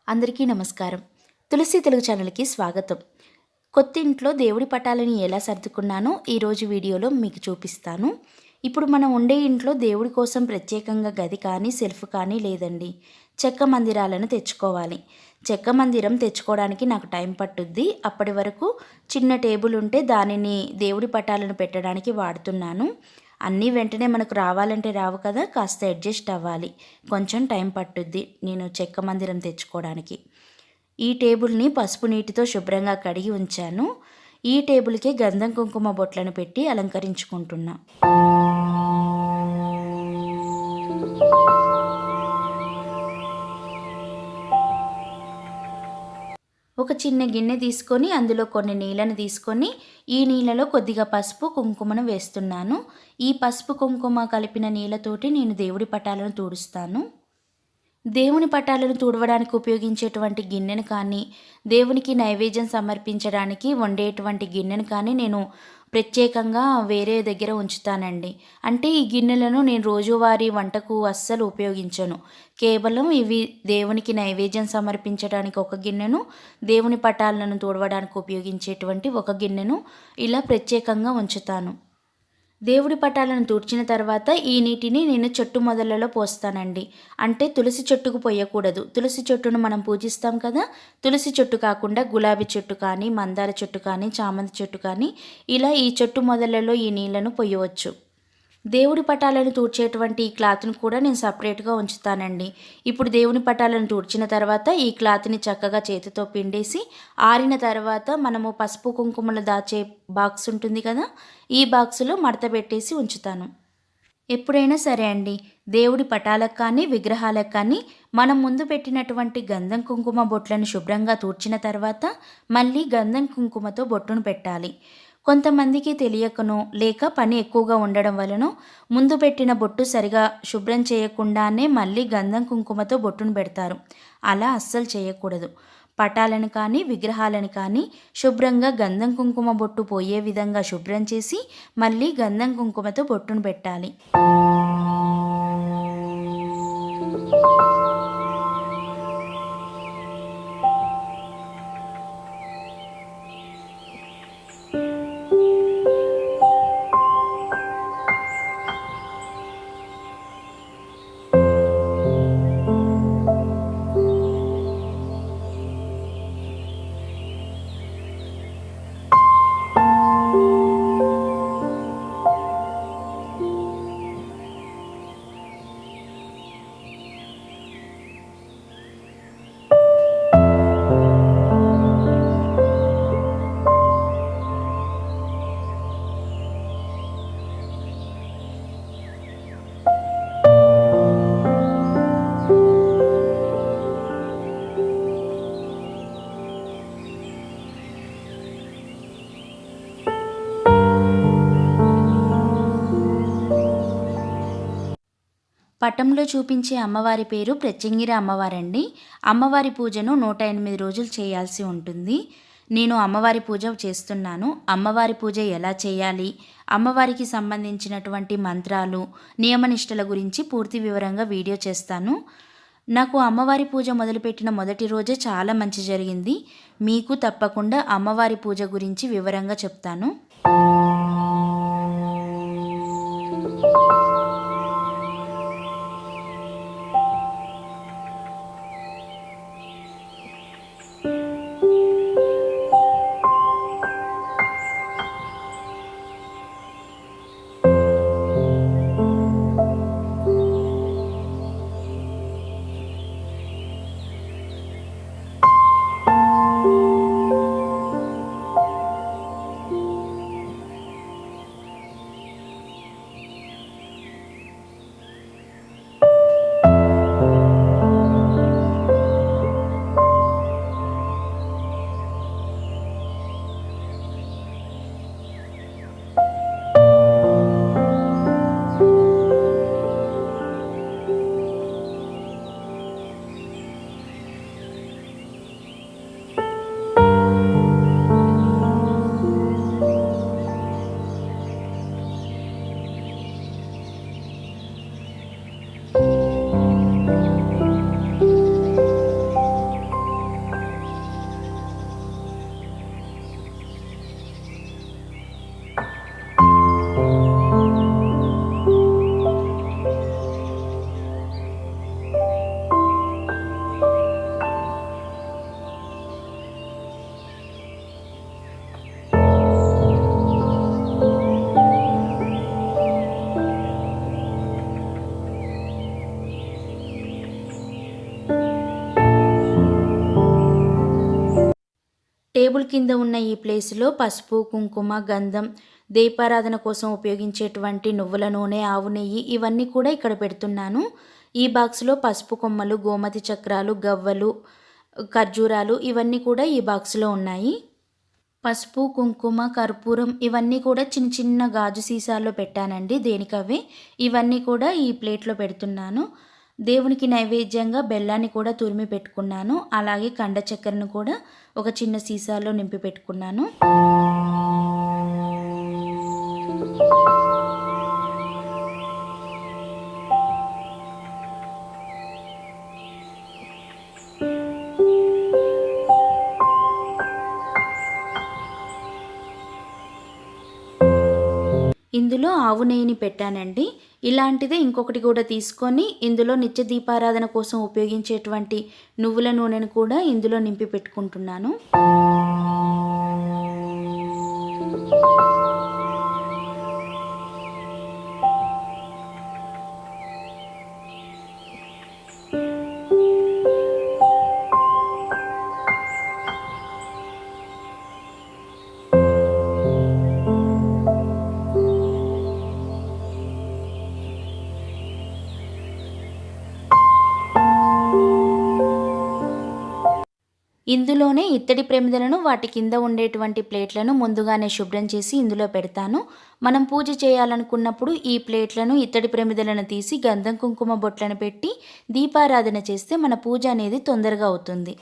అందరికీ నమస్కారం. తులసి తెలుగు ఛానల్‌కి స్వాగతం. కొత్త ఇంట్లో దేవుడి పటాలని ఎలా సర్దుకున్నానో ఈరోజు వీడియోలో మీకు చూపిస్తాను. ఇప్పుడు మనం ఉండే ఇంట్లో దేవుడి కోసం ప్రత్యేకంగా గది కానీ, సెల్ఫ్ కానీ లేదండి. చెక్క మందిరాలను తెచ్చుకోవాలి. చెక్క మందిరం తెచ్చుకోవడానికి నాకు టైం పట్టుద్ది. అప్పటి వరకు చిన్న టేబుల్ ఉంటే దానిని దేవుడి పటాలను పెట్టడానికి వాడుతున్నాను. అన్నీ వెంటనే మనకు రావాలంటే రావు కదా! కాస్త అడ్జస్ట్ అవ్వాలి. కొంచెం టైం పట్టుద్ది నేను చెక్క మందిరం తెచ్చుకోవడానికి. ఈ టేబుల్‌ని పసుపు నీటితో శుభ్రంగా కడిగి ఉంచాను. ఈ టేబుల్‌కే గంధం కుంకుమ బొట్లను పెట్టి అలంకరించుకుంటున్నా. ఒక చిన్న గిన్నె తీసుకొని అందులో కొన్ని నీళ్ళను తీసుకొని ఈ నీళ్ళలో కొద్దిగా పసుపు కుంకుమను వేస్తున్నాను. ఈ పసుపు కుంకుమ కలిపిన నీళ్ళతోటి నేను దేవుడి పటాలను తుడుస్తాను. దేవుని పటాలను తుడవడానికి ఉపయోగించేటువంటి గిన్నెను కానీ, దేవునికి నైవేద్యం సమర్పించడానికి వండేటువంటి గిన్నెను కానీ నేను ప్రత్యేకంగా వేరే దగ్గర ఉంచుతానండి. అంటే ఈ గిన్నెలను నేను రోజువారీ వంటకు అస్సలు ఉపయోగించను. కేవలం ఇవి దేవునికి నైవేద్యం సమర్పించడానికి ఒక గిన్నెను, దేవుని పటాలను తుడవడానికి ఉపయోగించేటువంటి ఒక గిన్నెను ఇలా ప్రత్యేకంగా ఉంచుతాను. దేవుడి పటాలను తుడిచిన తర్వాత ఈ నీటిని నేను చెట్టు మొదలలో పోస్తానండి. అంటే తులసి చెట్టుకు పొయ్యకూడదు. తులసి చెట్టును మనం పూజిస్తాం కదా! తులసి చెట్టు కాకుండా గులాబీ చెట్టు కానీ, మందార చెట్టు కానీ, చామంతి చెట్టు కానీ ఇలా ఈ చెట్టు మొదలలో ఈ నీళ్లను పొయ్యవచ్చు. దేవుడి పటాలను తుడిచేటువంటి ఈ క్లాత్‌ను కూడా నేను సెపరేట్‌గా ఉంచుతానండి. ఇప్పుడు దేవుని పటాలను తుడిచిన తర్వాత ఈ క్లాత్‌ని చక్కగా చేతితో పిండేసి ఆరిన తర్వాత మనము పసుపు కుంకుమలు దాచే బాక్స్ ఉంటుంది కదా! ఈ బాక్స్‌లో మడత పెట్టేసి ఉంచుతాను. ఎప్పుడైనా సరే అండి, దేవుడి పటాలకు కానీ, విగ్రహాలకు కానీ మనం ముందు పెట్టినటువంటి గంధం కుంకుమ బొట్లను శుభ్రంగా తుడిచిన తర్వాత మళ్ళీ గంధం కుంకుమతో బొట్టును పెట్టాలి. కొంతమందికి తెలియకనో లేక పని ఎక్కువగా ఉండడం వలనో ముందు పెట్టిన బొట్టు సరిగా శుభ్రం చేయకుండానే మళ్ళీ గంధం కుంకుమతో బొట్టును పెడతారు. అలా అస్సలు చేయకూడదు. పటాలను కానీ విగ్రహాలను కానీ శుభ్రంగా గంధం కుంకుమ బొట్టు పోయే విధంగా శుభ్రం చేసి మళ్ళీ గంధం కుంకుమతో బొట్టును పెట్టాలి. పటంలో చూపించే అమ్మవారి పేరు ప్రత్యంగిరి అమ్మవారండి. అమ్మవారి పూజను 108 రోజులు చేయాల్సి ఉంటుంది. నేను అమ్మవారి పూజ చేస్తున్నాను. అమ్మవారి పూజ ఎలా చేయాలి, అమ్మవారికి సంబంధించినటువంటి మంత్రాలు, నియమనిష్టల గురించి పూర్తి వివరంగా వీడియో చేస్తాను. నాకు అమ్మవారి పూజ మొదలుపెట్టిన మొదటి రోజే చాలా మంచి జరిగింది. మీకు తప్పకుండా అమ్మవారి పూజ గురించి వివరంగా చెప్తాను. టేబుల్ కింద ఉన్న ఈ ప్లేస్లో పసుపు, కుంకుమ, గంధం, దీపారాధన కోసం ఉపయోగించేటువంటి నువ్వుల నూనె, ఆవు నెయ్యి ఇవన్నీ కూడా ఇక్కడ పెడుతున్నాను. ఈ బాక్స్లో పసుపు కొమ్మలు, గోమతి చక్రాలు, గవ్వలు, ఖర్జూరాలు ఇవన్నీ కూడా ఈ బాక్స్లో ఉన్నాయి. పసుపు, కుంకుమ, కర్పూరం ఇవన్నీ కూడా చిన్న చిన్న గాజు సీసాల్లో పెట్టానండి, దేనికవే. ఇవన్నీ కూడా ఈ ప్లేట్లో పెడుతున్నాను. దేవునికి నైవేద్యంగా బెల్లాన్ని కూడా తురిమి పెట్టుకున్నాను. అలాగే కండ చక్కెరను కూడా ఒక చిన్న సీసాలో నింపి పెట్టుకున్నాను. ఇందులో ఆవు నెయ్యిని పెట్టానండి. ఇలాంటిదే ఇంకొకటి కూడా తీసుకొని ఇందులో నిత్య దీపారాధన కోసం ఉపయోగించేటువంటి నువ్వుల నూనెను కూడా ఇందులో నింపి పెట్టుకుంటున్నాను. ఇందులోనే ఇత్తడి ప్రమిదలను, వాటి కింద ఉండేటువంటి ప్లేట్లను ముందుగానే శుభ్రం చేసి ఇందులో పెడతాను. మనం పూజ చేయాలనుకున్నప్పుడు ఈ ప్లేట్లను, ఇత్తడి ప్రమిదలను తీసి గంధం కుంకుమ బొట్లను పెట్టి దీపారాధన చేస్తే మన పూజ అనేది తొందరగా అవుతుంది.